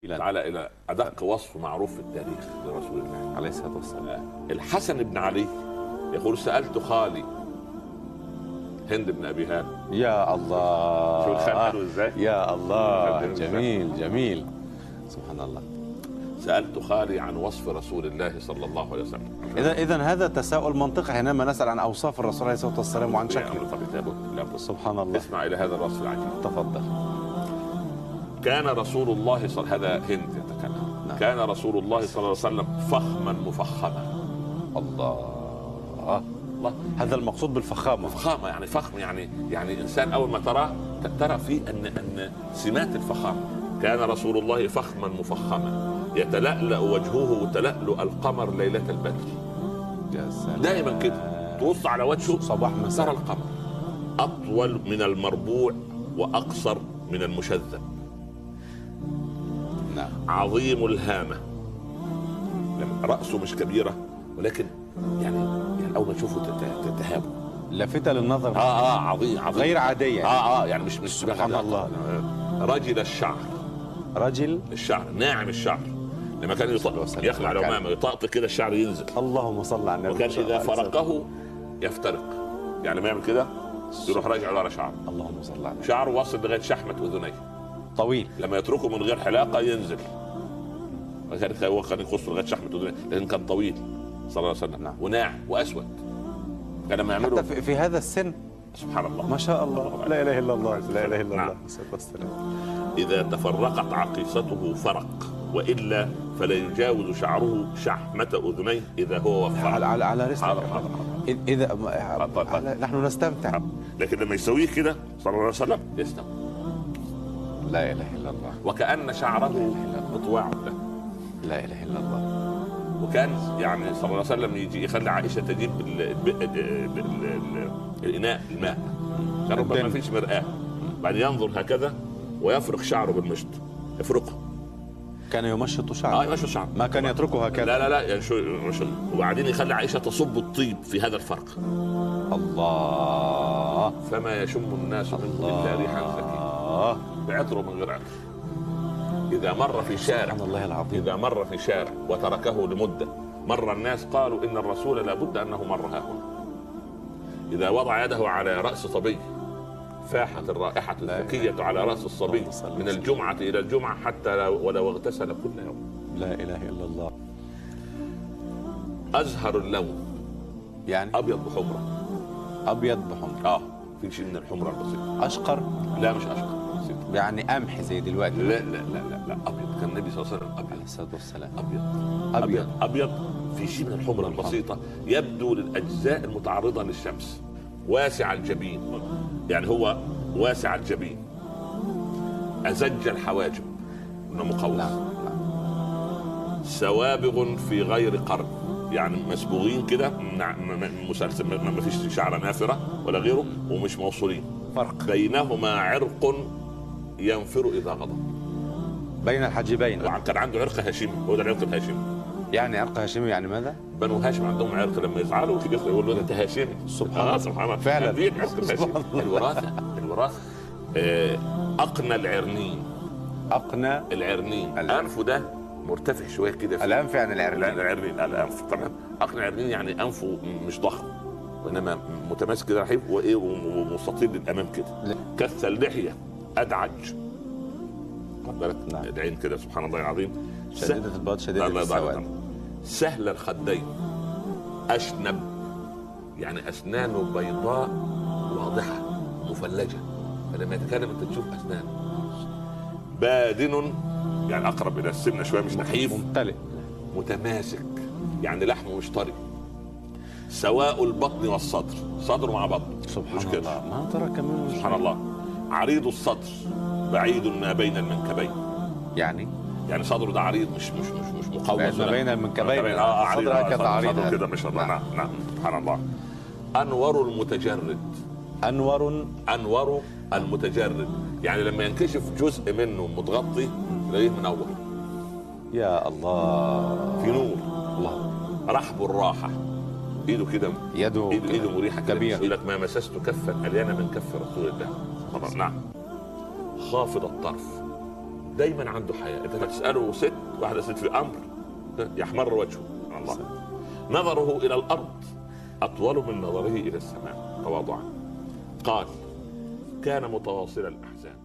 تعالى إلى أدق وصف معروف في التاريخ لرسول الله عليه الصلاة والسلام. الحسن بن علي يقول: سألت خالي هند بن أبي هانئ. يا الله، شو الخال حلو ازاي؟ يا الله، جميل جميل، سبحان الله. سألت خالي عن وصف رسول الله صلى الله عليه وسلم. إذا هذا تساؤل منطقي حينما نسأل عن أوصاف الرسول عليه الصلاة والسلام وعن شكله. لابد. سبحان الله. اسمع إلى هذا الوصف العجيب. تفضل. كان رسول الله هذا هند يتكلم. نعم. كان رسول الله صلى الله عليه وسلم فخما مفخما. الله، الله. هذا المقصود بالفخامة. فخامة يعني فخم، يعني إنسان أول ما تراه ترى فيه أن سمات الفخامة. كان رسول الله فخما مفخما يتلألأ وجهه تلألؤ القمر ليلة البدر. يا سلام. دائما كده تبص على وجهه صباح مساء ترى القمر أطول من المربوع وأقصر من المشذب. نعم. عظيم الهامة، رأسه مش كبيرة ولكن يعني أول ما تشوفه تتهابه. لافتة للنظر. عظيم غير عادية. يعني مش سبحان الله. رجل الشعر. رجل الشعر ناعم الشعر، لما كان يخلع العمامة يطاطي كده الشعر ينزل. اللهم صل على النبي. وكان إذا فرقه يفترق، يعني ما يعمل كده يروح راجع ورا شعر. اللهم صل على النبي. شعر واصل لغاية شحمة أذنيه، طويل. لما يتركه من غير حلاقة ينزل. وكان هو كان يخص لغاية شحمة أذنيه لأن كان طويل صلى الله عليه وسلم. نعم. وناعم وأسود. كان لما يعمله حتى في هذا السن سبحان الله ما شاء الله. لا اله الا الله، لا اله الا نعم. الله. الصلاه والسلام. إذا تفرقت عقيصته فرق، وإلا فلا يجاوز شعره شحمة أذنيه إذا هو وفر. على رزقك. اذا نحن نستمتع. لكن لما يسويه كده صلى الله عليه وسلم يستمتع. لا اله الا الله. وكأن شعره مطواع له. لا اله الا الله. وكان يعني صلى الله عليه وسلم يجي يخلي عائشة تجيب الإناء الماء، كان ربما ما فيش مرآة، بعدين ينظر هكذا ويفرق شعره بالمشط، يفرقه. كان يمشط شعره. يمشط شعره، ما كان يتركه هكذا. لا يعني شو يمشط. وبعدين يخلي عائشة تصب الطيب في هذا الفرق. الله. فما يشم الناس منه إلا ريحا زكية، بعطره من غير عطر. إذا مر في شارع، الله العظيم. إذا مر في شارع وتركه لمدة، مر الناس قالوا إن الرسول لابد أنه مر ها هنا. إذا وضع يده على رأس صبي فاحت الرائحة الزكية على رأس الصبي من الجمعة إلى الجمعة حتى ولو اغتسل كل يوم. لا إله إلا الله. أزهر اللون، يعني أبيض بحمرة. أبيض بحمرة. في شيء من الحمرة البسيطة. أشقر؟ لا مش أشقر، يعني قمح زي دلوقتي. لا أبيض. كان النبي صلى الله عليه وسلم أبيض عليه الصلاة والسلام. أبيض في شيء من الحمرة البسيطة، يبدو للأجزاء المتعرضة للشمس. واسع الجبين، يعني هو واسع الجبين، أزج الحواجب إنه مقوس. سوابغ في غير قرن، يعني مسبوغين كده مسلسل، ما فيش شعر نافرة ولا غيره، ومش موصولين. فرق بينهما عرق ينفر إذا غضب. بين الحاجبين. كان عنده عرق هاشمي، هو ده العرق الهاشمي. يعني عرق هاشمي يعني ماذا؟ بنو هاشم عندهم عرق، لما يزعلوا يقول له انت هاشمي. سبحان الله. فعلا. الوراثة. أقنى العرنين. أقنى العرنين، أنفه ده مرتفع شوية كده. الأنف يعني العرنين الأنف طبعا. أقنى العرنين يعني أنفه مش ضخم وإنما متماسك كده رحيب ومستطيل للأمام كده. كث اللحية، أدعج. نعم. العين كده سبحان الله العظيم. شديدة البياض شديدة السواد. سهل الخدين، أشنب، يعني أسنانه بيضاء واضحة مفلجة، فلما يتكلم أنت تشوف أسنانه. بادن، يعني أقرب إلى السمنة شوية، مش نحيف. ممتلئ. متماسك، يعني لحمه مش طري. سواء البطن والصدر، صدره مع بطنه. سبحان الله. ما ترى كمان. سبحان الله. عريض الصدر، بعيد ما بين المنكبين. يعني صدره ده عريض، مش مقوس. ما بين المنكبين. صدره هكذا عريض. صدره كده مش. نعم سبحان الله. أنور المتجرد. أنور المتجرد، يعني لما ينكشف جزء منه متغطي تلاقيه منور. يا الله. في نور. الله. رحب الراحة، ايده كده، ايده مريحة كبيرة. يقول لك ما مسست كفا ألين من كف رسول الله. طبعا. نعم. خافض الطرف، دايما عنده حياة. انت تسأله ست، واحدة ست في امر يحمر وجهه الله. نظره الى الارض اطول من نظره الى السماء تواضعا. قال: كان متواصل الاحزان